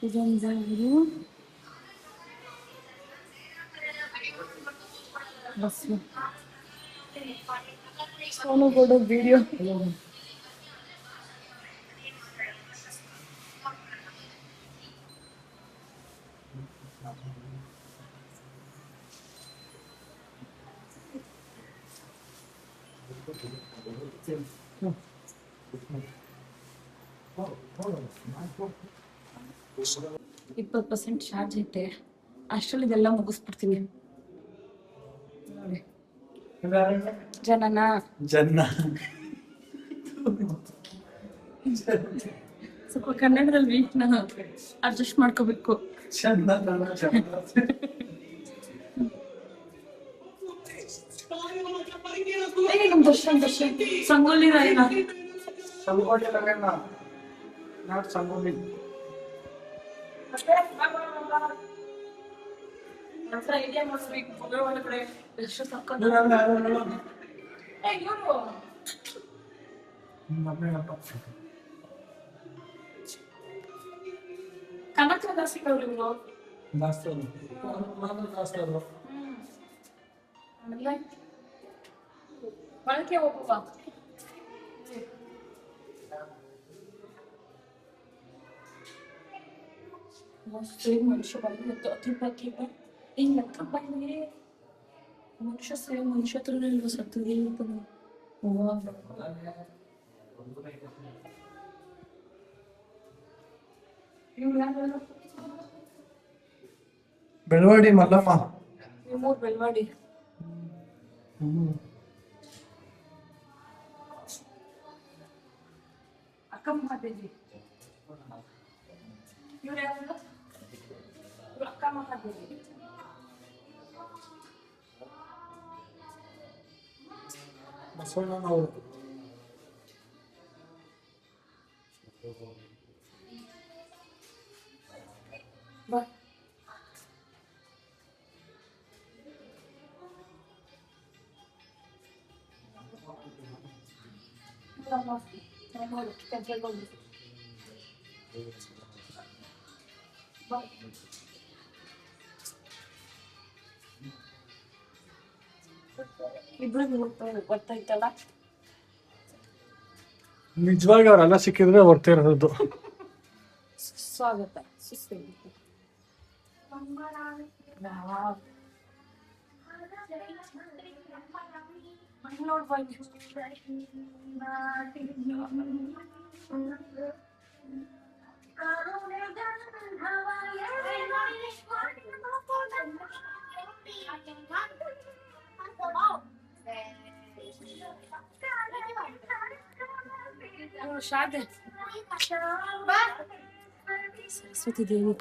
ಇದೊಂದು bus Sonu Gowda video. %20 charge ಐತೆ. ಅಷ್ಟರಲ್ಲಿ ಇದೆಲ್ಲ ಮುಗಿಸ್ಬಿಡ್ತೀನಿ ನೋಡಿ. ಜನನಾ ಸ್ವಲ್ಪ ಕನ್ನಡದಲ್ಲಿ ವೀಕ್ನ ಅಡ್ಜಸ್ಟ್ ಮಾಡ್ಕೋಬೇಕು. ನಮ್ ದರ್ಶನ್ ಸಂಗೊಳ್ಳಿ ರಾಯಣ್ಣ ಕನ್ನಡ ಜಾಸ್ತಿ ಬಳಕೆ ಹೋಗುವ ಮನುಷ್ಯ ಬಂದು ಹಿಂಗ್ ಲೆಕ್ಕ ಬಂದ್ರೆ ಮನುಷ್ಯ ಸೇವೆ ಮನುಷ್ಯ ಹತ್ರ ಇಲ್ವ ಸತ್ತದ ಬೆಳವಾಡಿ ಮಲ್ಲಮ್ಮ ನಿಮ್ಮೂರ್ ಬೆಳವಾಡಿ. ಅಕ್ಕ ಮಹಾದೇವಿ ಇವ್ರು ಯಾರು? ಅಕ್ಕ ಮಹಾದೇವಿ ಬಸವಣ್ಣನವರು. ಬಾ ಇಬ್ರು ಗೊತ್ತಾಯ್ತಲ್ಲ. ನಿಜವಾಗಿ ಅವರೆಲ್ಲ ಸಿಕ್ಕಿದ್ರೆ ಬರ್ತಿರೋದು. ಸ್ವಾಗತ ನೋಡ್ಬಾರ್ದು. ಶಾದೆ Saraswati Devi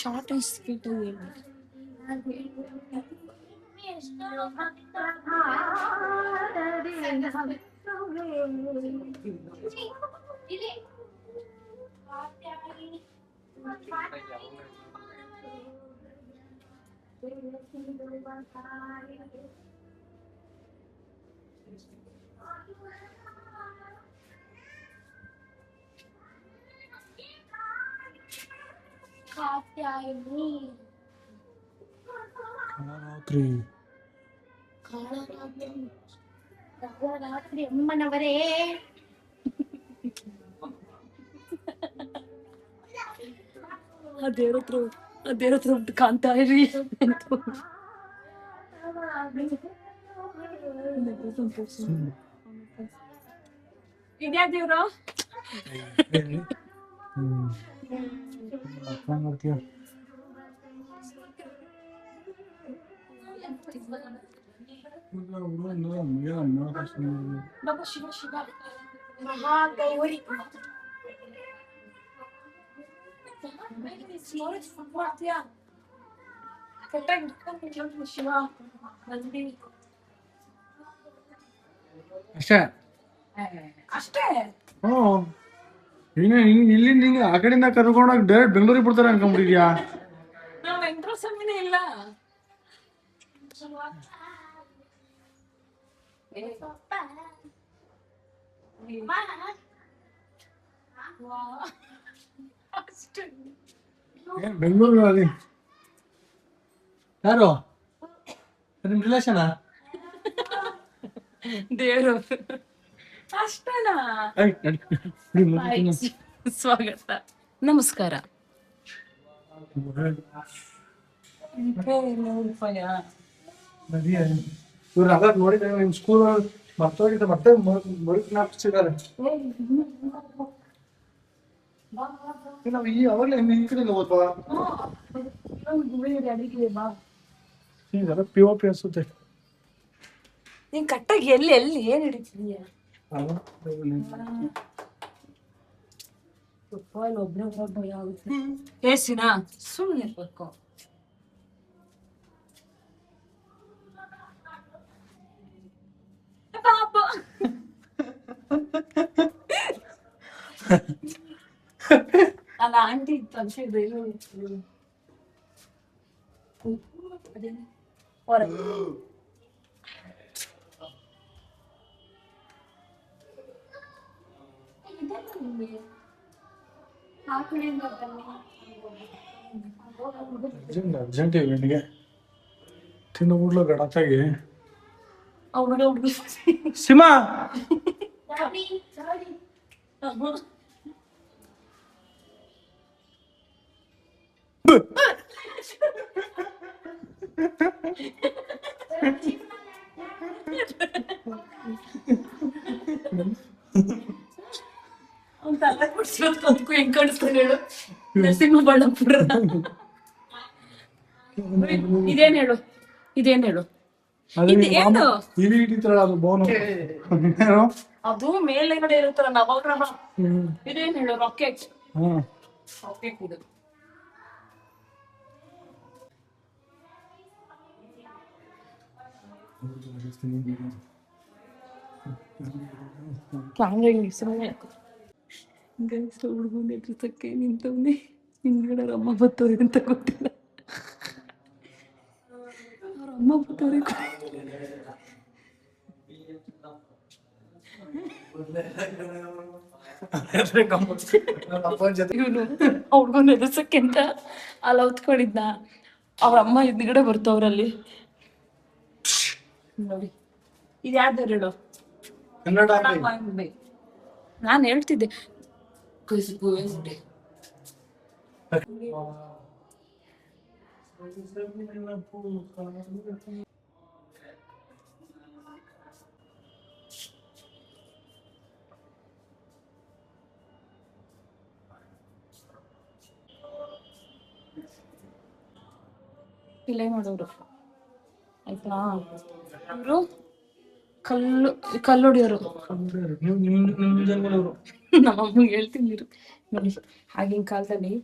short and sweet ಹೇಳಿ. ಕಾಳರಾತ್ರಿ ಅಮ್ಮನವರೇ ಆ ದೇವ್ರ ಹತ್ರ ಬಿಟ್ಟು ಕಾಣ್ತಾ ಇರಿ. ಇದ್ಯಾ ದೇವ್ರು? ಬಾಬಾ ಶಿವ ಶಿವ ಮಹಾಗೌರಿ ಮಾಡ್ತೀಯಾ? ಕಟ್ಟಾಗಿ ಶಿವ ನಂದಿ ಅಷ್ಟೇ ಅಷ್ಟೇ. ಇಲ್ಲಿಂದ ಹಿಂಗೆ ಆ ಕಡೆಯಿಂದ ಕರ್ಕೊಂಡೋಗಿ ಡೈರೆಕ್ಟ್ ಬೆಂಗಳೂರಿಗೆ ಬಿಡ್ತಾರೆ ಅನ್ಕೊಂಡ್ಬಿಟ್ಟಿದ್ಯಾ? ನಾವು ವೆಂಕಟೇಶ್ವರ ಸ್ವಾಮಿನೇ ಇಲ್ಲ. ಅಷ್ಟೇ. ಏನ್ ಬೆಂಗಳೂರು ಅದಿ ಯಾರು ನಿಮ್ ರಿಲೇಷನಾ? ದೇವ್ರು ಅಷ್ಟೇನಾ? ಆಯ್ತು. ಸ್ವಾಗತ ನಮಸ್ಕಾರ. 200 ರೂಪಾಯ? ಇವ್ರು ಅದ ನೋಡಿದ್ರೆ ನಿಮ್ ಸ್ಕೂಲ್ ಮರ್ತೋಗಿದ್ದೆ ಮತ್ತೆ ಜ್ಞಾಪಿಸಿದ್ದಾರೆ. ನಾವು ಈ ಅವಾಗಲೇ ಈ ಕಡೆ ಹೋದ್ವಾ? ಇದೆಲ್ಲ POP ಅನ್ಸುತ್ತೆ. ನೀನ್ ಕಟ್ಟಾಗಿ ಎಲ್ಲಿ ಎಲ್ಲಿ ಏನ್ ಹಿಡಿತಿದೀಯ? ಒಬ್ರೊಬ್ಬ ಭಯ ಆಗುತ್ತೆ. ಏಸಿನಾ ಸುಮ್ಮನೆ ಇರ್ಬೇಕು. ಪಾಪ ಅಲ್ಲ ಆಂಟಿ ಇತ್ತು ಅನ್ಸಿದ್ರೆ ಹೊರಗೆ ಅರ್ಜೆಂಟ್ ಇವೆಂಟ್ಗೆ ತಿನ್ನಬಿಡ್ಲು ಗಡತಾಗಿ ಸಿಮಾ ಅವ್ನು ತಲೆ ಕುಡ್ಸ್ಬೇಕು ಹೆಂಗ್ ಕಾಣಿಸ್ತಾನೆ ಹೇಳು. ನರಸಿಂಹ ಬಳ್ಳಾಪುರ ಇದೇನ್ ಹೇಳು, ಇದೇನ್ ಹೇಳು, ಇದೇನು? ಇಲಿ ಹಿಡಿತಾರ ಅದು ಬೋನು. ಅದು ಮೇಲೆಗಡೆ ಇರುತ್ತಲ್ಲ ನವಗ್ರಹ. ಇದೇನ್ ಹೇಳು? ರಾಕೆಟ್. ರಾಕೆಟ್ ಇದು. ಕ್ಯಾಮ್ರಾ ಸುಮ್ಮನೆ ಹುಡುಗನ ಎದುರಿಸಕ್ಕೆ ನಿಂತವನೇ. ಹಿಂದ್ಗಡೆ ಅವ್ರ ಅಮ್ಮ ಬತ್ತವ್ರೆ ಅಂತ ಗೊತ್ತಿಲ್ಲ. ಅವ್ರ ಅಮ್ಮ ಬತ್ತವ್ರೆ. ಇವನು ಹುಡ್ಗನ ಎದುರ್ಸಕ್ಕೆ ಅಂತ ಅಲ್ಲಿ ಹೊತ್ಕೊಂಡಿದ್ನ. ಅವ್ರ ಅಮ್ಮ ಹಿಂದ್ಗಡೆ ಬರ್ತವ್ರಲ್ಲಿ. ನೋಡಿ ಇದು ಯಾರ್ದಾರು ಹೇಳು? ನಾನು ಹೇಳ್ತಿದ್ದೆ ಇಲ್ಲೇ ಮಾಡೋರು ಆಯ್ತಾ? ಇವರು ಕಲ್ಲು ಹೊಡಿಯೋರು. ನಮ್ಮಮ್ಮಗೆ ಹೇಳ್ತೀನಿ ಇರು. ನೋಡಿ ಆಗಿನ ಕಾಲದಲ್ಲಿ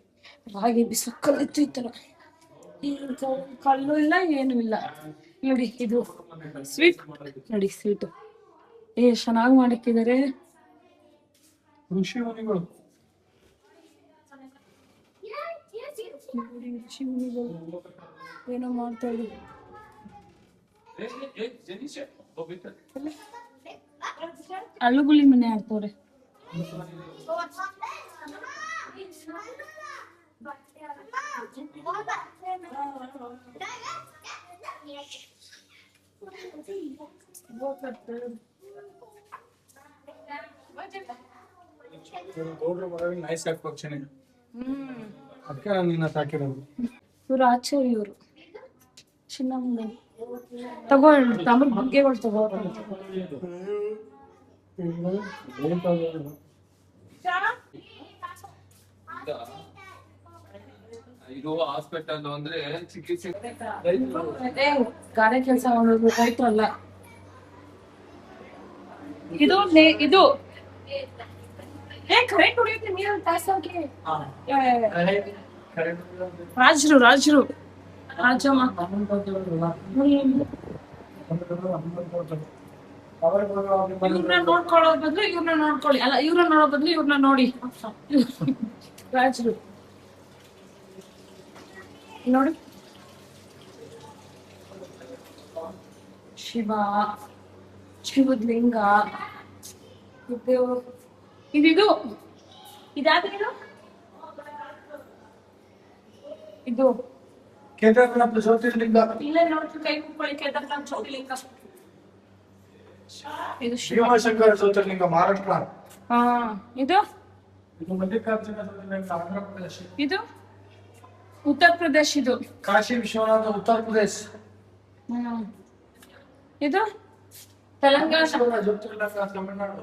ರಾಗಿ ಬಿಸಕ್ಕಲ್ಲಿತ್ತು ಈ ಥರ. ಈಗ ಕಲ್ಲು ಇಲ್ಲ ಏನು ಇಲ್ಲ. ನೋಡಿ ಇದು ಸ್ವೀಟ್, ನೋಡಿ ಸ್ವೀಟು ಎಷ್ಟು ಚೆನ್ನಾಗಿ ಮಾಡಿಟ್ಟಿದ್ದಾರೆ. ಋಷಿ ಮುನಿಗಳು ಏನೋ ಮಾಡ್ತಾ ಇದ್ರು. ಅಲ್ಲುಗುಳಿ ಮನೆ ಆಡ್ತವ್ರೆ. ನಾಯಿ ಸಾಕ್ಪಕ್ಷನೆ ಅದಕ್ಕೆ ನಾನು ನಿನ್ನ ಸಾಕಿರೋದು. ಇವ್ರು ಆಚಾರ್ಯ, ಇವರು ಚಿನ್ನಮ್ಮ ತಗೊಳ್ ತಮ್ಮ ಬುಗ್ಗೆಗಳು ತಗೋ. ಇದು ಹಾಸ್ಪಿಟಲ್ ಅಂದ್ರೆ ಚಿಕಿತ್ಸೆ ಗಾರೆ ಕೆಲಸ ಮಾಡೋದು ರೈತರು ಅಲ್ಲ. ಇದು ಇದು ಕರೆಂಟ್ ಹೊಡಿಯುತ್ತೆ ನೀರಲ್ಲಿ ತಾಸಾಗಿ. ರಾಜರು ರಾಜರು ರಾಜಮ್ಮ ಇವ್ರನ್ನ ನೋಡ್ಕೊಳ್ಳೋ ಬದಲು ಇವ್ರನ್ನ ನೋಡ್ಕೊಳ್ಳಿ. ಅಲ್ಲ ಇವ್ರನ್ನ ನೋಡೋ ಬದಲು ಇವ್ರನ್ನ ನೋಡಿ. ರಾಜರು ನೋಡಿ. ಶಿವ, ಶಿವದ ಲಿಂಗ, ಇದಿದು ಇದಾದ್ರೇನು? ಇದು ಕೇದಾರನಾಥ ಜ್ಯೋತಿರ್ಲಿಂಗ. ಇಲ್ಲೇ ನೋಡ್ರಿ ಕೈ ಮುಕ್ಕೊಳ್ಳಿ ಕೇದಾರ್ನಾಥ್ ಜ್ಯೋತಿರ್ಲಿಂಗ. ಇದು ಭೀಮಾಶಂಕರ ಜ್ಯೋತಿರ್ಲಿಂಗ ಮಹಾರಾಷ್ಟ್ರ. ಹಾ ಇದು ಇದು ಮಲ್ಲಿಕಾರ್ಜುನ ಜ್ಯೋತಿರ್ಲಿಂಗ ಆಂಧ್ರ ಪ್ರದೇಶ. ಇದು ಉತ್ತರ ಪ್ರದೇಶ್. ಇದು ಕಾಶಿ ವಿಶ್ವನಾಥ ಉತ್ತರ ಪ್ರದೇಶ. ಇದು ತೆಲಂಗಾಣ. ಜ್ಯೋತಿರ್ಲಿಂಗ ತಮಿಳುನಾಡು.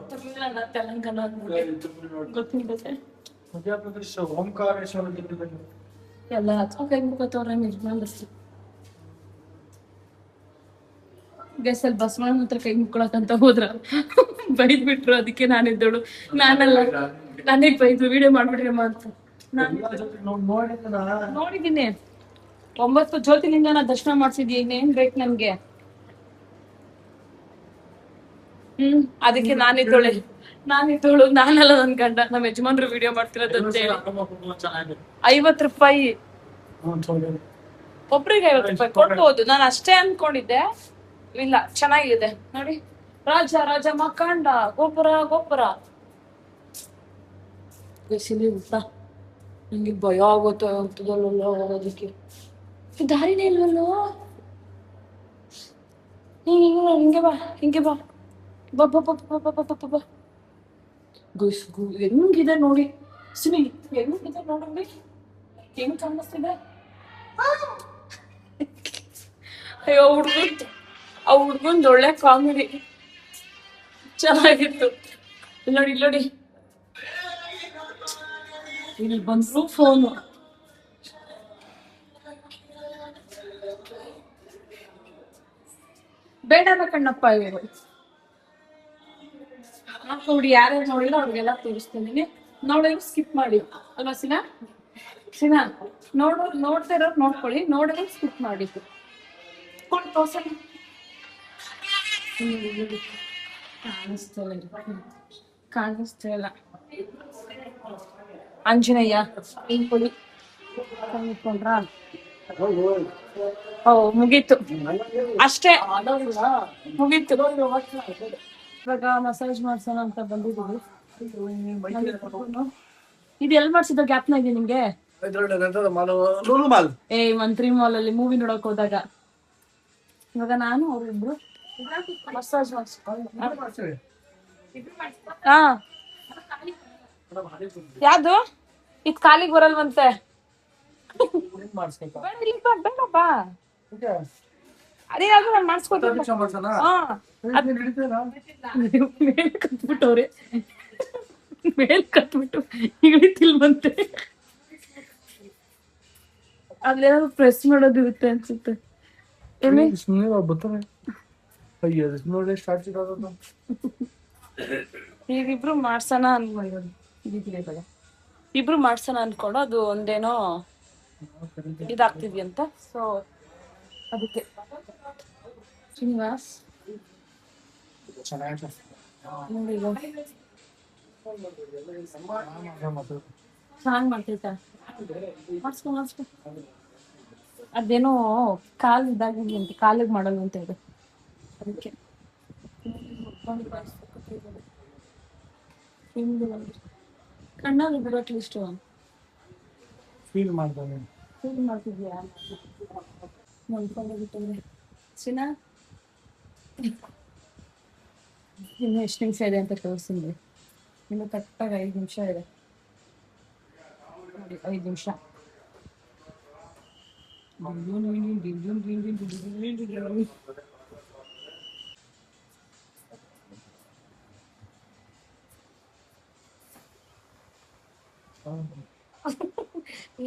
ತೆಲಂಗಾಣ ಗೊತ್ತಿರುತ್ತೆ. ಮಧ್ಯಪ್ರದೇಶ ಓಂಕಾರೇಶ್ವರ ಜ್ಯೋತಿರ್ಲಿಂಗ. ಎಲ್ಲ ಹತ್ರ ಕೈ ಮುಖತವ್ರ ನಿರ್ಮಲಿಸ್ತು ಗೈಸಲ್ಲಿ ಬಸವಣ್ಣ ಹತ್ರ ಕೈ ಮುಕ್ಕೊಳಕಂತ ಹೋದ್ರ ಬೈದ್ ಬಿಟ್ರು. ಅದಕ್ಕೆ ನಾನಿದ್ದಳು ನಾನಲ್ಲ ನನಗ್ ಬೈದು ವಿಡಿಯೋ ಮಾಡ್ಬಿಡ್ರಿ ಅಂತ. ನೋಡಿದೀನಿ 9 ಜ್ಯೋತಿರ್ಲಿಂಗನ ದರ್ಶನ ಮಾಡ್ಸಿದ್ವಿ. ಇನ್ನೇನ್ ಬೇಕು ನನ್ಗೆ? ಅದಕ್ಕೆ ನಾನಿದ್ದೋಳೆ ನಾನಲ್ಲ ನನ್ ಗಂಡ ನಮ್ಮ ಯಜಮಾನ್ರು ವಿಡಿಯೋ ಮಾಡ್ತಿರೋದಂತ ಹೇಳಿ 50 ರೂಪಾಯಿ ಒಬ್ರಿಗೆ 50 ರೂಪಾಯಿ ಕೊಡ್ಬೋದು. ನಾನು ಅಷ್ಟೇ ಅನ್ಕೊಂಡಿದ್ದೆ. ಇಲ್ಲ ಚೆನ್ನಾಗಿದೆ ನೋಡಿ. ರಾಜ ಮಕಾಂಡ ಗೋಪುರ ಬಿಸಿಲಿ ಊಟ. ನಂಗೆ ಭಯ ಆಗುತ್ತೆ ಅಂತದಲ್ಲ ಹೋಗೋದಕ್ಕೆ. ದಾರಿನೇ ಇಲ್ವಲ್ಲೋ. ಹಿಂಗೆ ಬಾ ಬಾ. ಹೆಂಗಿದೆ ನೋಡಿ ಸಿಮಿ, ಹೆಂಗಿದೆ ನೋಡ್ರಿ, ಹೆಂಗ್ ಕಾಣಿಸ್ತಿದೆ. ಅಯ್ಯೋ ಆ ಹುಡ್ಗಂದ್ ಒಳ್ಳೆ ಕಾಮಿಡಿ ಚೆನ್ನಾಗಿತ್ತು. ನೋಡಿ ಇಲ್ಲಿ ಬಂದ್ರು ಫೋನು. ಬೇಡಲ್ಲ ಕಣ್ಣಪ್ಪ ಇವರು ನೋಡಿ. ಯಾರ್ಯಾರು ನೋಡಿಲ್ಲ ಅವ್ರಿಗೆಲ್ಲ ತೋರಿಸ್ತೀನಿ. ನೋಡೋರು ಸ್ಕಿಪ್ ಮಾಡಿ ಅಲ್ವಾ ಸಿನಾ ನೋಡ್ತಾ ಇರೋರು ನೋಡ್ಕೊಳ್ಳಿ, ನೋಡೋರು ಸ್ಕಿಪ್ ಮಾಡಿ. ಕಾಣಿಸ್ತಾ ಇಲ್ಲ. ಆಂಜನೇಯ ಹಿಂಕೊಡಿ ಕಂಡ್ಕೊಂಡ್ರ. ಓ ಮುಗೀತು ಅಷ್ಟೇ, ಮುಗೀತು. ಇವಾಗ ಮಸಾಜ್ ಮಾಡ್ಸೋಣ ಅಂತ ಬಂದಿದ್ದೀವಿ. ಇದು ಎಲ್ಲಿ ಮಾಡ್ಸಿದ ಗ್ಯಾಪ್ನ ಇದೆ ನಿಮ್ಗೆ? ಮಂತ್ರಿ ಮಾಲ್ ಅಲ್ಲಿ ಮೂವಿ ನೋಡಕ್ ಹೋದಾಗ ಇವಾಗ ನಾನು ಅವ್ರಿಬ್ರು ಮಸಾಜ್ ಮಾಡ್ಸ್ಕೊಂಡು. ಹಾ ಯಾವ್ದು ಇದ್ ಕಾಲಿಗೆ ಬರಲ್ವಂತೆ. ಬೇಡಪ್ಪ ಅದೇನಾದ್ರು ನಾನು ಮಾಡಿಸ್ಕೊತೀನಿ. ಮೇಲ್ ಕಟ್ಬಿಟ್ಟು ಇಳಿತಿಲ್ವಂತೆ. ಅಲ್ಲೇನಾದ್ರು ಪ್ರೆಸ್ ಮಾಡೋದಿರುತ್ತೆ ಅನ್ಸುತ್ತೆ. ಈಗಿಬ್ರು ಮಾಡ್ಸೋಣ ಅನ್ಕೊಂಡು ಅದು ಒಂದೇನೋ ಇದಾಗ್ತಿದ್ವಿ ಅಂತ. ಸೊ ಅದಕ್ಕೆ ಶ್ರೀನಿವಾಸ್ ಚೆನ್ನಾಗಿ ಮಾಡ್ತೈತ. ಮಾಡಿಸ್ಕೊ ಅದೇನೋ ಕಾಲ್ ಇದಾಗಿದೆ ಅಂತ, ಕಾಲಿಗೆ ಮಾಡಲ್ಲ ಅಂತ ಇದೆ. ಅದಕ್ಕೆ ಕಣ್ಣಲ್ಲಿ ಬಿಡೋ ಅಟ್ಲೀಸ್ಟ್ ಫೀಲ್ ಮಾಡ್ತಿದ್ಯಾ? ನೋಡ್ಕೊಂಡೋಗ್ಬಿಟ್ಟಂದ್ರೆ ಸಿನಾ ಇನ್ನು ಎಷ್ಟು ನಿಮಿಷ ಇದೆ ಅಂತ ತೋರಿಸಿದ್ವಿ. ಇನ್ನು ಕರೆಕ್ಟಾಗಿ 5 ನಿಮಿಷ ಇದೆ ನೋಡಿ. 5 ನಿಮಿಷ.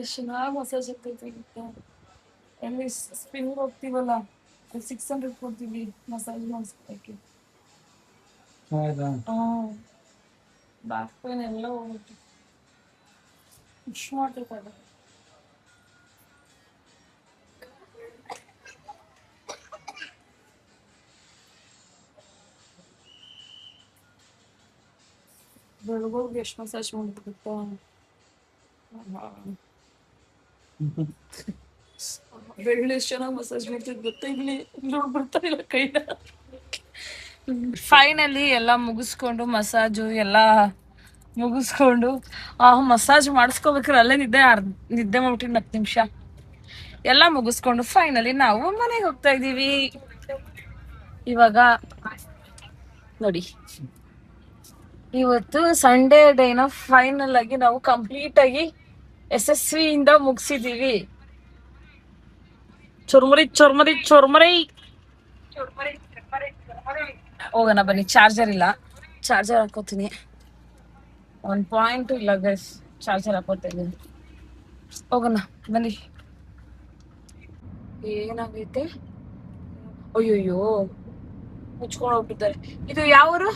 ಎಷ್ಟು ಚೆನ್ನಾಗಿ ಮಸಾಜ್ ಆಗ್ತೈತೆ. ಎಲ್ಲಿ ಸ್ಪಿನ್ ಹೋಗ್ತೀವಲ್ಲ 600 ಕೊಡ್ತೀವಿ ಮಸಾಜ್ ಮಾಡಿಸ್ಕೊಳಕ್ಕೆ. ಬ್ಯಾಕ್ ಪೇನ್ ಎಲ್ಲ ಹೋಗುತ್ತೆ. ಇಷ್ಟು ಮಾಡ್ತೈತೆ. ಬೆಳಗೋಗಿ ಎಷ್ಟು ಮಸಾಜ್ ಮಾಡ್ಬಿಡುತ್ತಾ. ಬೆಳ್ಳಿ ಎಷ್ಟು ಚೆನ್ನಾಗಿ ಮಸಾಜ್ ಮಾಡ್ತಿದ್ ಗೊತ್ತಾ. ಇಲ್ಲಿ ನೋಡಿ ಬರ್ತಾ ಇಲ್ಲ ಕೈನ. ಫೈನಲಿ ಎಲ್ಲ ಮುಗಿಸ್ಕೊಂಡು ಮಸಾಜು ಎಲ್ಲ ಮುಗಿಸ್ಕೊಂಡು ಮಸಾಜ್ ಮಾಡಿಸ್ಕೋಬೇಕಾದ್ರೆ ಅಲ್ಲೇ ನಿದ್ದೆ ಮಾಡ್ಬಿಟ್ಟಿನಿ 10 ನಿಮಿಷ. ಎಲ್ಲ ಮುಗಿಸ್ಕೊಂಡು ಫೈನಲಿ ನಾವು ಮನೆಗೆ ಹೋಗ್ತಾ ಇದೀವಿ. ಇವಾಗ ನೋಡಿ, ಇವತ್ತು ಸಂಡೇ ಡೇನ ಫೈನಲ್ ಆಗಿ ನಾವು ಕಂಪ್ಲೀಟ್ ಆಗಿ ಯಶಸ್ವಿಯಿಂದ ಮುಗಿಸಿದೀವಿ. ಚುರ್ಮುರಿ ಚುರ್ಮುರಿ ಚುರ್ಮುರಿ. ಹೋಗೋಣ ಬನ್ನಿ. ಚಾರ್ಜರ್ ಇಲ್ಲ, ಚಾರ್ಜರ್ ಹಾಕೋತೀನಿ. 1 ಪಾಯಿಂಟ್ ಇಲ್ಲ ಗೈಸ್, ಚಾರ್ಜರ್ ಹಾಕೋತಾ ಇದ್ದೀನಿ. ಹೋಗೋಣ ಬನ್ನಿ. ಏನಾಗೈತೆ? ಅಯ್ಯೋಯ್ಯೋ, ಮುಚ್ಕೊಂಡು ಹೋಗ್ಬಿಟ್ಟಿದ್ದಾರೆ. ಇದು ಯಾವರು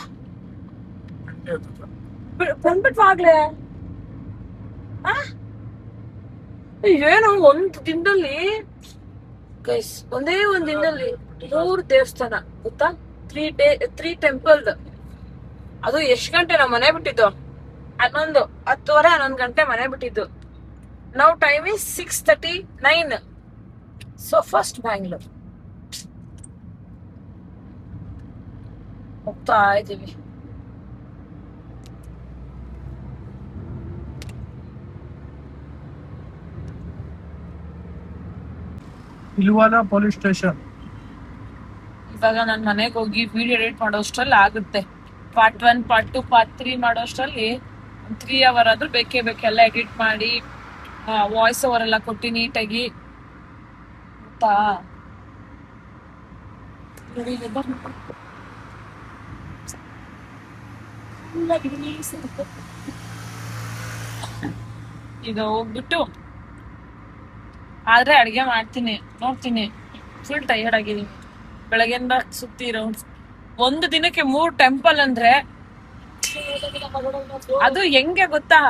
ಬಂದ್ಬಿಟ್ವಾಗ್ಲೇ? ಏನು ಒಂದ್ ದಿನದಲ್ಲಿ ಗೈಸ್, ಒಂದೇ ಒಂದ್ ದಿನದಲ್ಲಿ 3 ದೇವಸ್ಥಾನ ಗೊತ್ತಾ? 3 ಟೆಂಪಲ್. ಅದು ಎಷ್ಟ್ ಗಂಟೆ ನಾವು ಮನೆ ಬಿಟ್ಟಿದ್ದು? 10:30 ಗಂಟೆ ಮನೆ ಬಿಟ್ಟಿದ್ದು. ನಾವು time is 6:39. So first Bangalore ಹೋಗ್ತಾ ಇದೀವಿ. ಇಲ್ವಾಲ ಪೊಲೀಸ್ ಸ್ಟೇಷನ್. ಇವಾಗ ನಾನು ಮನೆಗೆ ಹೋಗಿ ವಿಡಿಯೋ ಎಡಿಟ್ ಮಾಡೋಷ್ಟ್ರಲ್ಲಿ ಆಗುತ್ತೆ. ಪಾರ್ಟ್ 1, ಪಾರ್ಟ್ 2, ಪಾರ್ಟ್ 3 ಮಾಡೋಷ್ಟ್ರಲ್ಲಿ 3 ಅವರ್ ಆದ್ರೂ ಬೇಕೇ ಬೇಕೆಲ್ಲ ಎಡಿಟ್ ಮಾಡಿ ವಾಯ್ಸ್ ಓವರ್ ಎಲ್ಲ ಕೊಟ್ಟು ನೀಟಾಗಿ ಗೊತ್ತಾ. ಈಗ ಹೋಗ್ಬಿಟ್ಟು ಆದ್ರೆ ಅಡ್ಗೆ ಮಾಡ್ತೀನಿ, ನೋಡ್ತೀನಿ. ಫುಲ್ ಟಯರ್ಡ್ ಆಗಿದೀನಿ ಬೆಳಗ್ಗೆಯಿಂದ ಸುತ್ತಿರೋ. ಒಂದು ದಿನಕ್ಕೆ 3 ಟೆಂಪಲ್ ಅಂದ್ರೆ ಅದು ಹೆಂಗೆ ಗೊತ್ತಾ?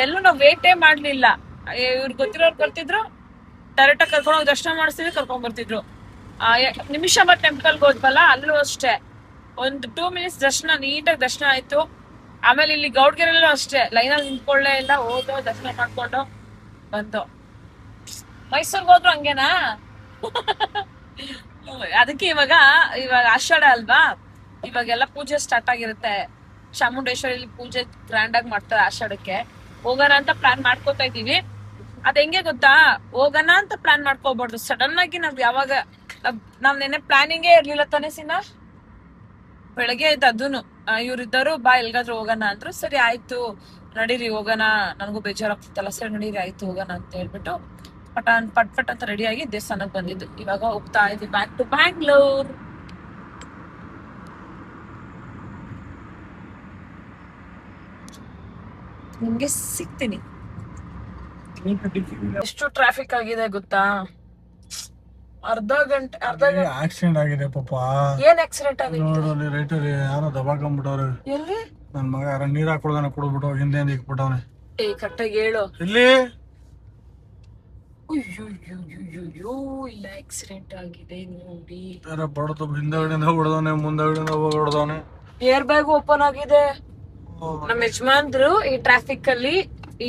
ಎಲ್ಲೂ ನಾವು ವೇಟೇ ಮಾಡ್ಲಿಲ್ಲ. ಇವ್ರು ಗೊತ್ತಿರೋರು ಬರ್ತಿದ್ರು, ಡೈರೆಕ್ಟ್ ಆಗಿ ಕರ್ಕೊಂಡು ಹೋಗಿ ದರ್ಶನ ಮಾಡಿಸ್ತಿದ್ರು, ಕರ್ಕೊಂಡ್ ಬರ್ತಿದ್ರು. ನಿಮಿಷಂಬ ಟೆಂಪಲ್ಗೆ ಹೋದ್ವಲ್ಲ, ಅಲ್ಲೂ ಅಷ್ಟೇ ಒಂದು 2 ಮಿನಿಟ್ಸ್ ದರ್ಶನ, ನೀಟಾಗಿ ದರ್ಶನ ಆಯ್ತು. ಆಮೇಲೆ ಇಲ್ಲಿ ಗೌಡ್ಗೆರೆಲ್ಲೂ ಅಷ್ಟೇ ಲೈನಲ್ಲಿ ನಿಂತ್ಕೊಳ್ಳೇ ಇಲ್ಲ, ಹೋದೋ ದರ್ಶನ ಮಾಡ್ಕೊಂಡು ಬಂದು. ಮೈಸೂರ್ಗೆ ಹೋದ್ರು ಹಂಗೇನಾ? ಅದಕ್ಕೆ ಇವಾಗ ಆಷಾಢ ಅಲ್ವಾ, ಇವಾಗೆಲ್ಲ ಪೂಜೆ ಸ್ಟಾರ್ಟ್ ಆಗಿರುತ್ತೆ. ಚಾಮುಂಡೇಶ್ವರಿ ಪೂಜೆ ಗ್ರ್ಯಾಂಡ್ ಆಗಿ ಮಾಡ್ತಾರೆ. ಆಷಾಢಕ್ಕೆ ಹೋಗೋಣ ಅಂತ ಪ್ಲಾನ್ ಮಾಡ್ಕೋತಾ ಇದೀವಿ. ಅದ್ ಹೆಂಗೆ ಗೊತ್ತಾ, ಹೋಗೋಣ ಅಂತ ಪ್ಲಾನ್ ಮಾಡ್ಕೋಬಾರ್ದು. ಸಡನ್ ಆಗಿ ನಾವ್ ಯಾವಾಗ ನಾವ್ ನೆನೆ ಪ್ಲಾನಿಂಗೇ ಇರ್ಲಿಲ್ಲ ತಾನೇ ಸಿನಾ. ಬೆಳಗ್ಗೆ ಆಯ್ತು, ಅದೂನು ಇವ್ರಿದ್ದವರು ಬಾ ಎಲ್ಗಾದ್ರೂ ಹೋಗೋಣ ಅಂದ್ರು. ಸರಿ ಆಯ್ತು ನಡೀರಿ ಹೋಗೋಣ, ನನಗೂ ಬೇಜಾರಾಗ್ತಿತ್ತಲ್ಲ. ಸರಿ ನಡೀರಿ ಆಯ್ತು ಹೋಗೋಣ ಅಂತ ಹೇಳ್ಬಿಟ್ಟು ಪಟ್ ಅಂತ ರೆಡಿಯಾಗಿ ದೇವಸ್ಥಾನಕ್ಕೆ ಬಂದಿದ್ದು. ಇವಾಗ ಹೋಗ್ತಾ ಇದ್ವಿ ಬ್ಯಾಕ್ ಟು ಬ್ಯಾಂಗ್ಳೂರ್. ನಿಮ್ಗೆ ಸಿಗ್ತೀನಿ. ಎಷ್ಟು ಟ್ರಾಫಿಕ್ ಆಗಿದೆ ಗೊತ್ತಾ? ಅರ್ಧ ಗಂಟೆ ಆಕ್ಸಿಡೆಂಟ್ ಆಗಿದೆ ಪಾಪ. ಏನ್ ಆಕ್ಸಿಡೆಂಟ್ ಆಗಿದೆ? ನೋಡಲ್ಲಿ ರೈಟಲ್ಲಿ ಯಾರೋ ದಬಾಕೊಂಡ್ಬಿಟ್ಟವ್ರೆ. ಎಲ್ಲಿ? ನನ್ ಮಗ ಯಾರ ನೀರ್ ಹಾಕೊಳ್ದಾನ ಕುಡ್ಬಿಟ್ಟು ಹಿಂದೆ ಇಕ್ಬಿಟ್ಟವ್ನೆ. ಕರೆಕ್ಟಾಗಿ ಹೇಳು. ಇಲ್ಲಿ ಇಲ್ಲ ಆಕ್ಸಿಡೆಂಟ್ ಆಗಿದೆ ನೋಡಿ. ಬಡತು ಹಿಂದಗಡೆಯಿಂದ ಹೊಡೆದವನೆ, ಮುಂದಗಡೆಯಿಂದ ಹೊಡೆದವನೆ. ಏರ್ ಬ್ಯಾಗ್ ಓಪನ್ ಆಗಿದೆ. ನಮ್ಮ ಯಜಮಾನ್ರು ಈ ಟ್ರಾಫಿಕ್ ಅಲ್ಲಿ,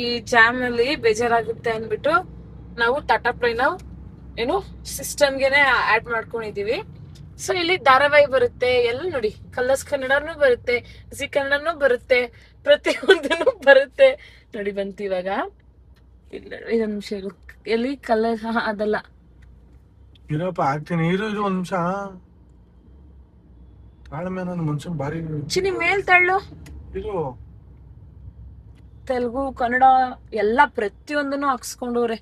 ಈ ಜಾಮ್ ಅಲ್ಲಿ ಬೇಜಾರಾಗುತ್ತೆ ಅಂದ್ಬಿಟ್ಟು ನಾವು ಟಾಟಾ ಪ್ಲೈನ ಏನು ಸಿಸ್ಟಮ್ಗೆನೆ ಆಡ್ ಮಾಡ್ಕೊಂಡಿದೀವಿ. ಸೊ ಇಲ್ಲಿ ಧಾರಾವಾಹಿ ಬರುತ್ತೆ, ಎಲ್ಲ ನೋಡಿ. ಕಲರ್ಸ್ ಕನ್ನಡನು ಬರುತ್ತೆ, ಜಿ ಕನ್ನಡನು ಬರುತ್ತೆ, ಪ್ರತಿಯೊಂದನು ಬರುತ್ತೆ ನೋಡಿ. ಬಂತು ಇವಾಗ. ಇದೊಂದು ನಿಮಿಷ ಎಲ್ಲಿ ಕಲರ್ ಅದಲ್ಲ. ಇರಪ್ಪ ಆಗ್ತೀನಿ, ಇರು ಒಂದ್ ನಿಮಿಷ. ತಾಳ್ಮೆ ನನ್ನ ಮನ್ಸನ್ ಬಾರಿ. ಚಿನಿ ಮೇಲ್ ತಳ್ಳು. ಇರು. ತೆಲುಗು ಕನ್ನಡ ಎಲ್ಲ ಪ್ರತಿಯೊಂದನ್ನು ಹಾಕ್ಸ್ಕೊಂಡವ್ರೆ.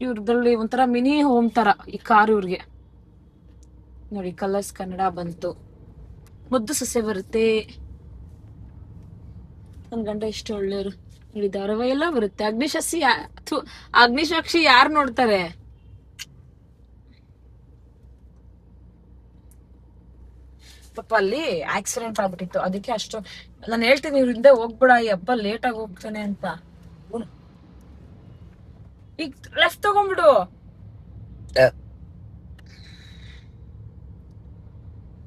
ಇವ್ರದ್ರಲ್ಲಿ ಒಂಥರ ಮಿನಿ ಹೋಮ್ ತರ ಈ ಕಾರ್ ಇವ್ರಿಗೆ ನೋಡಿ. ಕಲರ್ಸ್ ಕನ್ನಡ ಬಂತು, ಮುದ್ದು ಸೊಸೆ ಬರುತ್ತೆ. ನನ್ ಗಂಡ ಎಷ್ಟು ಒಳ್ಳೆಯವರು ನೋಡಿ. ಧಾರಾವಾಹಿ ಎಲ್ಲ ಬರುತ್ತೆ. ಅಗ್ನಿಸಾಕ್ಷಿ ಯಾರು ನೋಡ್ತಾರೆ? ಪಾಪ ಅಲ್ಲಿ ಆಕ್ಸಿಡೆಂಟ್ ಆಗ್ಬಿಟ್ಟಿತ್ತು. ಅದಕ್ಕೆ ಅಷ್ಟು ನಾನು ಹೇಳ್ತೀನಿ, ಇವ್ರ ಹಿಂದೆ ಹೋಗ್ಬೇಡ, ಈ ಹಬ್ಬ ಲೇಟ್ ಆಗಿ ಹೋಗ್ತಾನೆ ಅಂತ. ಈಗ ಲೆಫ್ಟ್ ತಗೊಂಡ್ಬಿಡು.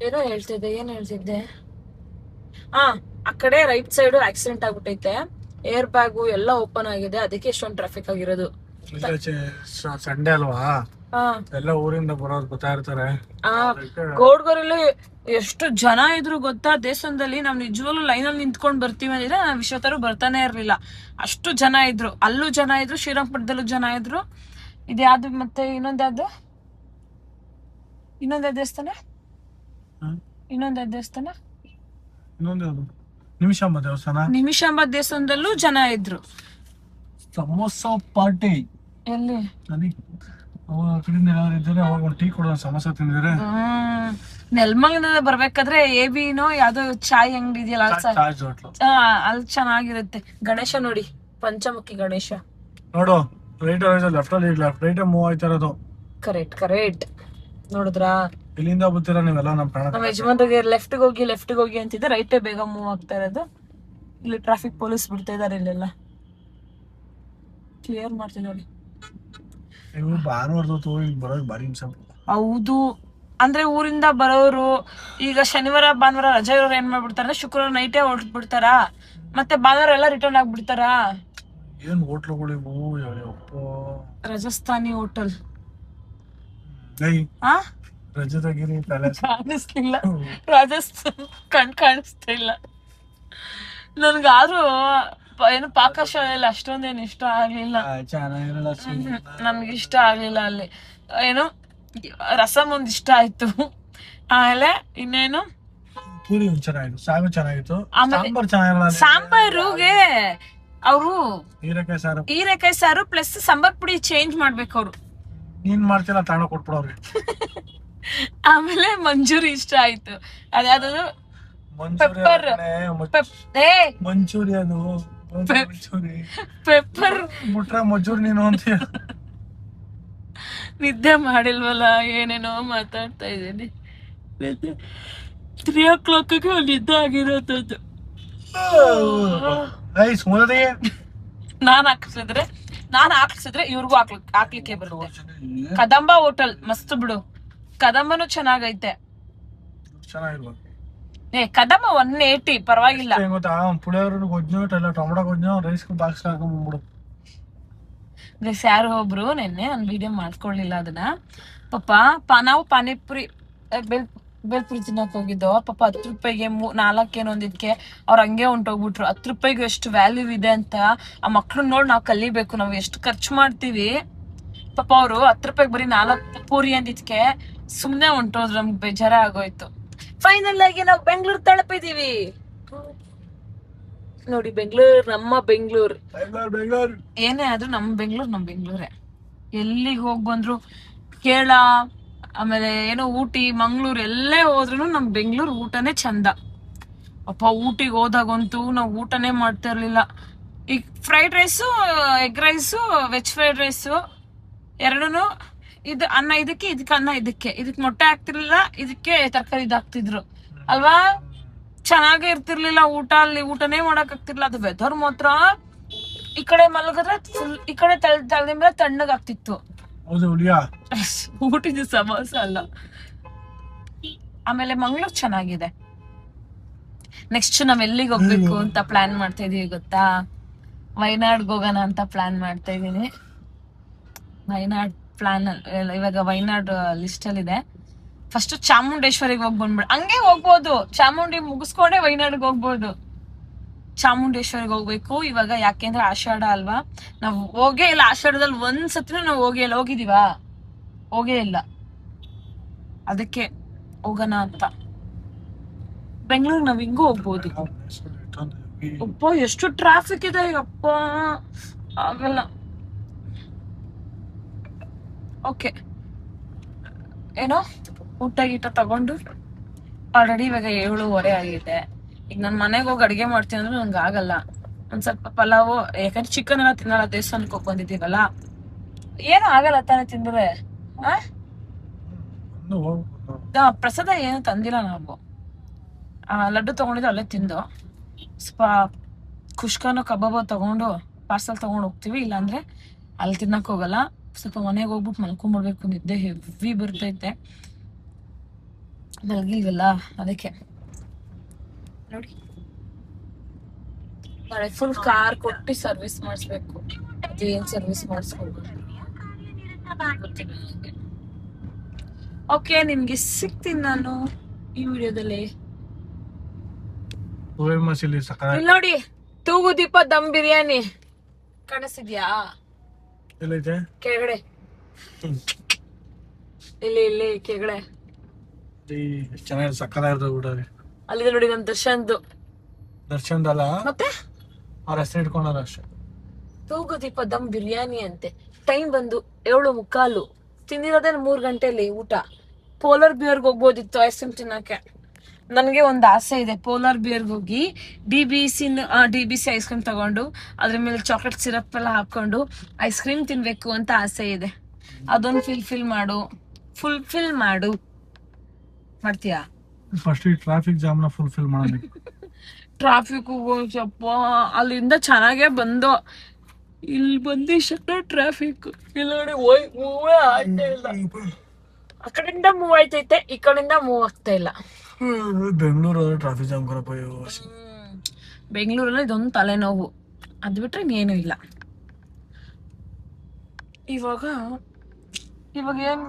ಏನೋ ಹೇಳ್ತಿದ್ದೆ, ಏನ್ ಹೇಳ್ತಿದ್ದೆ? ಆ ಕಡೆ ರೈಟ್ ಸೈಡ್ ಆಕ್ಸಿಡೆಂಟ್ ಆಗ್ಬಿಟ್ಟೈತೆ. ಏರ್ ಬ್ಯಾಗು ಎಲ್ಲ ಓಪನ್ ಆಗಿದೆ, ಅದಕ್ಕೆ ಎಷ್ಟೊಂದು ಟ್ರಾಫಿಕ್ ಆಗಿರೋದು. ಸಂಡೆ ಅಲ್ವಾ, ಎಲ್ಲ ಊರಿಂದ ಬರೋರು ಬರ್ತಾ ಇರ್ತಾರೆ. ಗೌಡ್ಗರೆಲ್ಲ ಎಷ್ಟು ಜನ ಇದ್ರು ಗೊತ್ತಾ ದೇವಸ್ಥಾನದಲ್ಲಿ. ನಾವ್ ನಿಜವಾಗ್ಲೂ ಲೈನಲ್ಲಿ ನಿಂತ್ಕೊಂಡ್ ಬರ್ತೀವಿ ಅಂದ್ರೆ ನಾವ್ ವಿಶ್ವತರು ಬರ್ತಾನೆ ಇರ್ಲಿಲ್ಲ, ಅಷ್ಟು ಜನ ಇದ್ರು. ಅಲ್ಲೂ ಜನ ಇದ್ರು, ಶ್ರೀರಂಗಪಟ್ಟಣದಲ್ಲೂ ಜನ ಇದ್ರು. ಇದ್ಯಾವ್ದು ಮತ್ತೆ ಇನ್ನೊಂದ್ಯಾವ್ದು ದೇವಸ್ಥಾನ ಇನ್ನೊಂದ್ ದೇವಸ್ಥಾನ ಇನ್ನೊಂದು ಯಾವುದು ನಿಮಿಷಾಂಬ ದೇವಸ್ಥಾನ. ನಿಮಿಷಾಂಬ ದೇವಸ್ಥಾನದಲ್ಲೂ ಜನ ಇದ್ರು. ಸಮೋಸ ಪಾರ್ಟಿ ಎಲ್ಲಿ ಅವಾಗ ಆ ಕಡೆಯಿಂದ ಯಾರು ಇದ್ದಾರೆ, ಅವಾಗ ಒಂದು ಟೀ ಕೊಡೋ ಸಮೋಸ ತಿಂದಿದ್ರೆ. ನೆಲಮಂಗಲ ಬರ್ಬೇಕಾದ್ರೆ ಎಬಿನೋ ಯಾವ್ದೋ ಚಾಯ್ ಅಂಗಡಿ ಇದೆಯಲ್ಲ ಚಾರ್ಜ್ ಹೋಟ್ಲು ಅಲ್ಲಿ ಚೆನ್ನಾಗಿರುತ್ತೆ. ಗಣೇಶ ನೋಡಿ, ಪಂಚಮುಖಿ ಗಣೇಶ ನೋಡು. ರೈಟ್ ಲೆಫ್ಟ್ ಅಲ್ಲಿ ರೈಟ್ ಮೂವ್ ಆಯ್ತಾ ಇರೋದು. ಕರೆಕ್ಟ್ ನೋಡಿದ್ರಾ? ಇಲ್ಲಿಂದ ಬರ್ತೀರಾ ನೀವೆಲ್ಲ ನಮ್ಮ ಪ್ರಾಣ. ನಮ್ಮ ಯಜಮಾನ್ರಿಗೆ ಲೆಫ್ಟ್ ಹೋಗಿ ಅಂತಿದ್ದೆ, ರೈಟೇ ಬೇಗ ಮೂವ್ ಆಗ್ತಾ ಇರೋದು. ಇಲ್ಲಿ ಟ್ರಾಫಿಕ್ ಪೊಲೀಸ್ ಬಿಡ್ತಾ ಇದಾರೆ, ಇಲ್ಲೆಲ್ಲ ಕ್ಲಿಯರ್ ಮಾಡ್ತೀವಿ ನೋಡಿ. ನೀವು ಭಾನುವಾರದೊತ್ತು ಇಲ್ಲಿ ಬರೋದು ಭಾರಿ ಹಿಂಸೆ. ಹೌದು, ಅಂದ್ರೆ ಊರಿಂದ ಬರೋರು ಈಗ ಶನಿವಾರ ಭಾನುವಾರ ರಜೆ ಇರೋರು ಏನ್ ಮಾಡ್ಬಿಡ್ತಾರ, ಶುಕ್ರವಾರ ನೈಟೇ ಹೊರಟ್ಬಿಡ್ತಾರ, ಮತ್ತೆ ಭಾನುವಾರ ಎಲ್ಲ ರಿಟರ್ನ್ ಆಗ್ಬಿಡ್ತಾರ. ಏನ್ ಹೋಟ್ಲುಗಳಿವು ರಾಜಸ್ಥಾನಿ ಹೋಟೆಲ್ ರಜತಗಿರಿ ಪ್ಯಾಲೇಸ್ ಕಾಣಿಸ್ಲಿಲ್ಲ, ರಾಜಸ್ಥಾನ್ ಕಾಣಿಸ್ತಾ ಇಲ್ಲ ನನ್ಗಾದ್ರೂ. ಏನು ಪಾಕಶಾಲೆಯಲ್ಲಿ ಅಷ್ಟೊಂದೇನು ಇಷ್ಟ ಆಗ್ಲಿಲ್ಲ, ನನ್ಗೆ ಇಷ್ಟ ಆಗ್ಲಿಲ್ಲ. ಅಲ್ಲಿ ಏನು ರಸಮ್ ಒಂದ್ ಇಷ್ಟ ಆಯ್ತು, ಆಮೇಲೆ ಇನ್ನೇನು ಪೂರಿ ಚೆನ್ನಾಗಿತ್ತು, ಸಾಗು ಚೆನ್ನಾಗಿತ್ತು, ಸಾಂಬಾರ್ ಚೆನ್ನಾಗಿರಲ್ಲ. ಸಾಂಬಾರುಗೆ ಅವರು ಹೀರೆಕಾಯಿ ಸಾರು ಪ್ಲಸ್ ಸಾಂಬಾರ್ ಪುಡಿ ಚೇಂಜ್ ಮಾಡ್ಬೇಕು ಅವ್ರು. ನೀನ್ ಮಾಡ್ತಿಲ್ಲ ತಾಣ ಕೊಟ್ಬಿಡೋರ್ಗೆ. ಆಮೇಲೆ ಮಂಜೂರಿ ಇಷ್ಟ ಆಯ್ತು, ಅದ್ಯಾವ್ದು ಪೆಪ್ಪರ್ ಮಂಚೂರಿ, ಅದು ಪೆಪ್ಪರ್ ಬಿಟ್ರೆ ಮಜೂರಿ ನೀನು ಅಂತ. ನಿದ್ದೆ ಮಾಡಿಲ್ವಲ್ಲ, ಏನೇನೋ ಮಾತಾಡ್ತಾ ಇದ್ದೀನಿ. 3 o'clock ನಿದ್ದೆ ಆಗಿರೋದು. ನಾನ್ ಹಾಕ್ಸಿದ್ರೆ ಇವ್ರಿಗೂ ಹಾಕ್ಲಿಕ್ಕೆ ಬರುತ್ತೆ. ಕದಂಬ ಹೋಟೆಲ್ ಮಸ್ತ್ ಬಿಡು, ಕದಂಬನು ಚೆನ್ನಾಗೈತೆ. ಕದಂಬ 180 ಪರವಾಗಿಲ್ಲ. ಪುಳಿಯೋರು ಗೊಜ್ಜು ಟೊಮೊಟೊ ಗೊಜ್ಜು ರೈಸ್ ಬಾಕ್ಸ್ ಹಾಕೊಂಡ್ಬಿಡು. ಯಾರು ಒಬ್ರು ನೆನ್ನೆ ನಾನು ವಿಡಿಯೋ ಮಾಡ್ಕೊಳ್ಳಿಲ್ಲ ಅದನ್ನ. ನಾವು ಪಾನಿಪುರಿ ಬೇಲ್ಪುರಿ ತಿನ್ನಕ್ ಹೋಗಿದ್ದೋ. ಪಾಪ 10 ರೂಪಾಯಿಗೆ 4 ಏನೊಂದಿದ್ಕೆ ಅವ್ರು ಹಂಗೆ ಹೊಂಟೋಗ್ಬಿಟ್ರು. 10 ರೂಪಾಯಿಗೆ ಎಷ್ಟು ವ್ಯಾಲ್ಯೂ ಇದೆ ಅಂತ ಆ ಮಕ್ಳು ನೋಡಿ ನಾವು ಕಲಿಬೇಕು. ನಾವು ಎಷ್ಟು ಖರ್ಚು ಮಾಡ್ತೀವಿ. ಪಾಪ ಅವರು 10 ರೂಪಾಯಿಗೆ ಬರೀ 4 ಪೂರಿ ಅಂದಿದ್ಕೆ ಸುಮ್ನೆ ಹೊಂಟೋದ್ರು. ನಮ್ಗೆ ಬೇಜಾರ ಆಗೋಯ್ತು. ಫೈನಲ್ ಆಗಿ ನಾವು ಬೆಂಗ್ಳೂರ್ ತಲುಪಿದೀವಿ ನೋಡಿ. ನಮ್ಮ ಬೆಂಗ್ಳೂರ್ ಏನೇ ಆದ್ರೂ ನಮ್ಮ ಬೆಂಗ್ಳೂರೇ. ಎಲ್ಲಿಗೆ ಹೋಗ್ ಬಂದ್ರು ಕೇರಳ, ಆಮೇಲೆ ಏನೋ ಊಟಿ, ಮಂಗ್ಳೂರ್ ಎಲ್ಲೇ ಹೋದ್ರು ನಮ್ ಬೆಂಗ್ಳೂರ್ ಊಟನೇ ಚಂದ. ಅಪ್ಪ ಊಟಿಗೆ ಹೋದಾಗಂತೂ ನಾವು ಊಟನೇ ಮಾಡ್ತಾ ಇರ್ಲಿಲ್ಲ. ಈಗ fried rice, egg rice, veg fried rice ಎರಡೂನು ಇದು ಅನ್ನ ಇದಕ್ಕೆ ಅನ್ನ ಇದಕ್ಕೆ ಮೊಟ್ಟೆ ಹಾಕ್ತಿರ್ಲಿಲ್ಲ, ಇದಕ್ಕೆ ತರಕಾರಿ ಇದಾಕ್ತಿದ್ರು ಅಲ್ವಾ. ಚೆನ್ನಾಗೇ ಇರ್ತಿರ್ಲಿಲ್ಲ ಊಟ. ಅಲ್ಲಿ ಊಟನೇ ಮಾಡಕ್ ಆಗ್ತಿರ್ಲಿಲ್ಲ. ಅದು ವೆದರ್ ಮಾತ್ರ ಈ ಕಡೆ ಮಲಗಿದ್ರೆ ಫುಲ್, ಈ ಕಡೆ ತಲೆದ ತಣ್ಣಗ್ ಆಗ್ತಿತ್ತು. ಊಟಿದ ಸಮೋಸ ಅಲ್ಲ. ಆಮೇಲೆ ಮಂಗ್ಳೂರ್ ಚೆನ್ನಾಗಿದೆ. ನೆಕ್ಸ್ಟ್ ನಾವ್ ಎಲ್ಲಿಗೆ ಹೋಗ್ಬೇಕು ಅಂತ ಪ್ಲಾನ್ ಮಾಡ್ತಾ ಇದೀವಿ ಗೊತ್ತಾ? ವಯನಾಡ್ಗೆ ಹೋಗೋಣ ಅಂತ ಪ್ಲಾನ್ ಮಾಡ್ತಾ ಇದೀನಿ. ವಯನಾಡ್ ಪ್ಲಾನ್ ಇವಾಗ ವಯನಾಡ್ ಲಿಸ್ಟ್ ಅಲ್ಲಿ ಇದೆ. ಫಸ್ಟ್ ಚಾಮುಂಡೇಶ್ವರಿಗೆ ಹೋಗಿ ಬಂದ್ಬಿಡ, ಹಂಗೆ ಹೋಗ್ಬೋದು. ಚಾಮುಂಡಿ ಮುಗಿಸ್ಕೊಂಡೆ ವಯನಾಡ್ಗೆ ಹೋಗ್ಬೋದು. ಚಾಮುಂಡೇಶ್ವರಿಗೆ ಹೋಗ್ಬೇಕು ಇವಾಗ, ಯಾಕೆಂದ್ರೆ ಆಷಾಢ ಅಲ್ವಾ. ನಾವ್ ಹೋಗೇ ಇಲ್ಲ ಆಷಾಢದಲ್ಲಿ ಒಂದ್ಸತಿನೂ ನಾವು ಹೋಗೇ ಇಲ್ಲ. ಅದಕ್ಕೆ ಹೋಗೋಣ ಅಂತ. ಬೆಂಗಳೂರು ನಾವ್ ಹಿಂಗೂ ಹೋಗ್ಬೋದು. ಅಪ್ಪ ಎಷ್ಟು ಟ್ರಾಫಿಕ್ ಇದೆ ಅಪ್ಪ, ಆಗಲ್ಲ. ಓಕೆ, ಏನೋ ಊಟ ಗೀಟ ತಗೊಂಡು ಆಲ್ರೆಡಿ ಇವಾಗ 7:30 ಆಗಿದೆ. ಈಗ ನನ್ ಮನೆಗೆ ಹೋಗಿ ಅಡ್ಗೆ ಮಾಡ್ತೀನಿ ಅಂದ್ರೆ ನಂಗೆ ಆಗಲ್ಲ. ಒಂದ್ ಸ್ವಲ್ಪ ಪಲಾವು, ಯಾಕಂದ್ರೆ ಚಿಕನ್ ಎಲ್ಲ ತಿನ್ನಲ್ಲ, ದೇವಸ್ಥಾನಕ್ಕೆ ಹೋಗಿ ಬಂದಿದ್ದೀವಲ್ಲ, ಏನು ಆಗಲ್ಲ ತಾನೇ ತಿಂದ್ರೆ. ಪ್ರಸಾದ ಏನು ತಂದಿಲ್ಲ ನಾವು. ಲಡ್ಡು ತಗೊಂಡಿದ್ದು ಅಲ್ಲೇ ತಿಂದು, ಸ್ವಲ್ಪ ಕುಷ್ಕನೋ ಕಬಾಬೋ ತಗೊಂಡು ಪಾರ್ಸಲ್ ತಗೊಂಡು ಹೋಗ್ತೀವಿ. ಇಲ್ಲಾಂದ್ರೆ ಅಲ್ಲಿ ತಿನ್ನಕ್ ಹೋಗಲ್ಲ. ಸ್ವಲ್ಪ ಮನೆಗೆ ಹೋಗ್ಬಿಟ್ಟು ಮಲ್ಕೊಂಡ್ಬಿಡ್ಬೇಕು, ನಿದ್ದೆ ಹೆವಿ ಬರ್ತೈತೆ, ಮಲಗಿಲ್ವಲ್ಲ ಅದಕ್ಕೆ. ನೋಡಿ ನಾಳೆ ಫುಲ್ ಕಾರ್ ಕೊಟ್ಟು ಸರ್ವಿಸ್ ಮಾಡಿಸ್ಬೇಕು. ಅದೇನ್ ಸರ್ವಿಸ್ ಮಾಡಿಸ್ಬೇಕು. ಓಕೆ, ನಿಮ್ಗೆ ಸಿಗ್ತೀನಿ ನಾನು ಈ ವಿಡಿಯೋದಲ್ಲಿ. ಇಲ್ಲಿ ನೋಡಿ, ತೂಗು ದೀಪ ದಮ್ ಬಿರಿಯಾನಿ ಕಾಣಿಸ್ತಿದ್ಯಾ? ಕೆಳಗಡೆ ಇಲ್ಲಿ ಇಲ್ಲಿ ಕೆಳಗಡೆ ಚೆನ್ನಾಗಿ ಸಕ್ಕದಾಗಿರ್ತದೆ ಊಟ ಅಲ್ಲಿದೆ ನೋಡಿ ನಮ್ ದರ್ಶನ್ದು. ದರ್ಶನ್ ಅಲ್ಲ ಮತ್ತೆ ಅವ್ರ ಹೆಸರು ಇಟ್ಕೊಂಡಾರ ಅಷ್ಟೇ. ತೂಗುದೀಪ ದಮ್ ಬಿರಿಯಾನಿ ಅಂತೆ. ಟೈಮ್ ಬಂದು 7:15. ತಿಂದಿರೋದೇ 3 ಗಂಟೆಲಿ ಊಟ. ಪೋಲಾರ್ ಬಿಯರ್ಗೆ ಹೋಗ್ಬೋದಿತ್ತು ಐಸ್ ಕ್ರೀಮ್ ತಿನ್ನಕ್ಕೆ. ನನಗೆ ಒಂದು ಆಸೆ ಇದೆ, ಪೋಲಾರ್ ಬಿಯರ್ಗೆ ಹೋಗಿ DBC ಐಸ್ ಕ್ರೀಮ್ ತಗೊಂಡು ಅದ್ರ ಮೇಲೆ ಚಾಕ್ಲೇಟ್ ಸಿರಪ್ ಎಲ್ಲ ಹಾಕೊಂಡು ಐಸ್ ಕ್ರೀಮ್ ತಿನ್ಬೇಕು ಅಂತ ಆಸೆ ಇದೆ. ಅದೊಂದು ಫುಲ್ಫಿಲ್ ಮಾಡು. ಮಾಡ್ತೀಯಾ? ಫಸ್ಟ್ ಈ ಟ್ರಾಫಿಕ್ ಜಾಮ್ನ ಫುಲ್ಫಿಲ್ ಮಾಡೋದು. ಟ್ರಾಫಿಕ್ ಸ್ವಲ್ಪ ಅಲ್ಲಿಂದ ಚೆನ್ನಾಗೇ ಬಂದು ಇಲ್ಲಿ ಬಂದಿಷ್ಟ ಟ್ರಾಫಿಕ್. ಇಲ್ಲಿ ನೋಡಿ ಮೂವೇ ಆಗ್ತಾ ಇಲ್ಲ. ಆ ಕಡೆಯಿಂದ ಮೂವ್ ಆಯ್ತೈತೆ, ಈ ಕಡೆಯಿಂದ ಮೂವ್ ಆಗ್ತಾ ಇಲ್ಲ. Bengaluru traffic jam Karappa. ಬೆಂಗಳೂರಲ್ಲಿ ಇದೊಂದು ತಲೆನೋವು, ಅದು ಬಿಟ್ರೆ ಇನ್ನೇನು ಇಲ್ಲ. ಇವಾಗ ಏನ್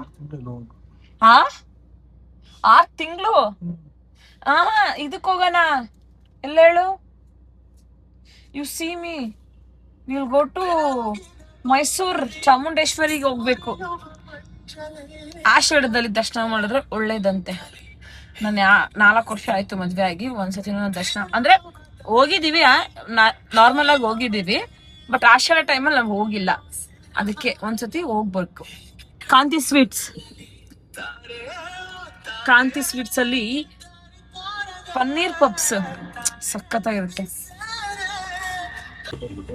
6 ತಿಂಗಳು ಇದಕ್ ಹೋಗೋಣ. ಎಲ್ಲ ಹೇಳು. You see me will go to Mysore ಚಾಮುಂಡೇಶ್ವರಿಗೆ ಹೋಗ್ಬೇಕು. ಆಷಾಢದಲ್ಲಿ ದರ್ಶನ ಮಾಡಿದ್ರೆ ಒಳ್ಳೇದಂತೆ. ನಾನು 4 ವರ್ಷ ಆಯ್ತು ಮದ್ವೆ ಆಗಿ, ಒಂದ್ಸತಿ ದರ್ಶನ ಅಂದ್ರೆ ಹೋಗಿದೀವಿ, ನಾರ್ಮಲ್ ಆಗಿ ಹೋಗಿದೀವಿ. ಬಟ್ ಆಷಾಢ ಟೈಮಲ್ಲಿ ನಾವು ಹೋಗಿಲ್ಲ, ಅದಕ್ಕೆ ಒಂದ್ಸತಿ ಹೋಗ್ಬೇಕು. ಕಾಂತಿ ಸ್ವೀಟ್ಸ್ ಅಲ್ಲಿ ಪನ್ನೀರ್ ಪಪ್ಸ್ ಸಖತ್ತಾಗಿರುತ್ತೆ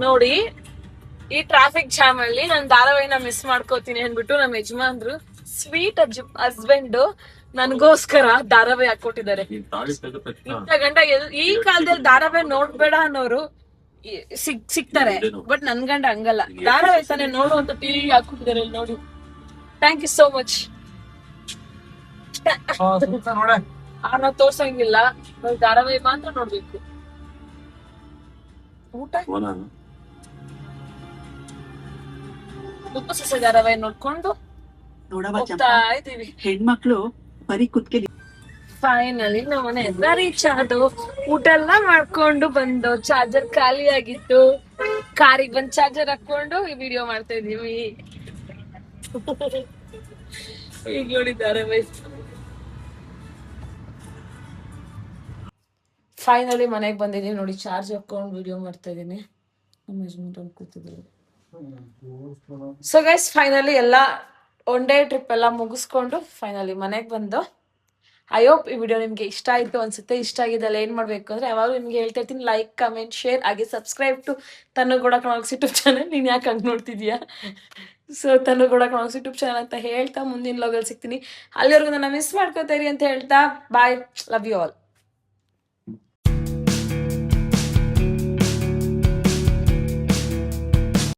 ನೋಡಿ. ಈ ಟ್ರಾಫಿಕ್ ಜಾಮ್ ಅಲ್ಲಿ ನಾನು ಧಾರಾವಾಹಿನ ಮಿಸ್ ಮಾಡ್ಕೋತೀನಿ ಅನ್ಬಿಟ್ಟು ನಮ್ಮ ಯಜಮಾನ್ರು ಸ್ವೀಟ್ ಹಸ್ಬೆಂಡ್ ನನ್ಗೋಸ್ಕರ ಧಾರಾವಾಹಿ ಹಾಕೊಟ್ಟಿದ್ದಾರೆ. ಗಂಟ ಈ ಕಾಲದಲ್ಲಿ ಧಾರಾವಾಹಿ ನೋಡ್ಬೇಡ ಅನ್ನೋರು ಸಿಗ್ತಾರೆ, ಬಟ್ ನನ್ ಗಂಡ ಹಂಗಲ್ಲ. ಧಾರಾವಾಹಿ ತಾನೇ ನೋಡು ಅಂತ ಟಿವಿ ಹಾಕೊಟ್ಟಿದ್ದಾರೆ ನೋಡಿ. Thank you so much. ನಾವು ತೋರ್ಸಂಗಿಲ್ಲ, ಧಾರಾವಾಹಿ ಮಾತ್ರ ನೋಡ್ಬೇಕು. ಊಟ ಸೊಸೆ ಧಾರಾವಾಹಿ ನೋಡ್ಕೊಂಡು ಹೋಗ್ತಾ ಇದೀವಿ. ಹೆಣ್ಮಕ್ಳು ಬರೀ ಕುತ್ಕೆ. ಫೈನಲಿ ನಮ್ಮ ಮನೆ ಎಲ್ಲ ರೀಚ್ ಆದು, ಊಟ ಎಲ್ಲ ಮಾಡ್ಕೊಂಡು ಬಂದು, ಚಾರ್ಜರ್ ಖಾಲಿ ಆಗಿತ್ತು, ಕಾರಿಗೆ ಬಂದ್ ಚಾರ್ಜರ್ ಹಾಕೊಂಡು ಈ ವಿಡಿಯೋ ಮಾಡ್ತಾ ಇದೀವಿ. ಈಗ ನೋಡಿದ್ದಾರೆ ಫೈನಲಿ ಮನೆಗೆ ಬಂದಿದೀನಿ ನೋಡಿ, ಚಾರ್ಜ್ ಹಾಕೊಂಡು ವಿಡಿಯೋ ಮಾಡ್ತಾ ಇದೀನಿ. ನಮ್ಮ ಯಜಮಾನ್ ಕೂತಿದ್ರು. ಸೊ ಗೈಸ್ ಫೈನಲಿ ಎಲ್ಲ ಒನ್ ಡೇ ಟ್ರಿಪ್ ಎಲ್ಲ ಮುಗಿಸ್ಕೊಂಡು ಫೈನಲಿ ಮನೆಗೆ ಬಂದು, ಐ ಹೋಪ್ ಈ ವಿಡಿಯೋ ನಿಮ್ಗೆ ಇಷ್ಟ ಆಯ್ತು ಅನ್ಸುತ್ತೆ. ಇಷ್ಟ ಆಗಿದ್ದಲ್ಲ ಏನ್ ಮಾಡ್ಬೇಕು ಅಂದ್ರೆ, ಯಾವಾಗಲೂ ನಿಮ್ಗೆ ಹೇಳ್ತಾ ಇರ್ತೀನಿ, ಲೈಕ್, ಕಮೆಂಟ್, ಶೇರ್, ಹಾಗೆ ಸಬ್ಸ್ಕ್ರೈಬ್ ಟು ತನುಗೌಡ ಕ್ರಾನಿಕ್ಸ್ ಯೂಟ್ಯೂಬ್ ಚಾನಲ್. ನೀನ್ ಯಾಕೆ ಹಂಗೆ ನೋಡ್ತಿದ್ಯಾ? ಸೊ ತನುಗೌಡ ಕ್ರಾನಿಕ್ಸ್ ಯೂಟ್ಯೂಬ್ ಚಾನಲ್ ಅಂತ ಹೇಳ್ತಾ ಮುಂದಿನ ಲಾಗಲ್ಲಿ ಸಿಗ್ತೀನಿ. ಅಲ್ಲಿವರೆಗೂ ನನ್ನ ಮಿಸ್ ಮಾಡ್ಕೋತೀರಿ ಅಂತ ಹೇಳ್ತಾ ಬಾಯ್, ಲವ್ ಯು ಆಲ್.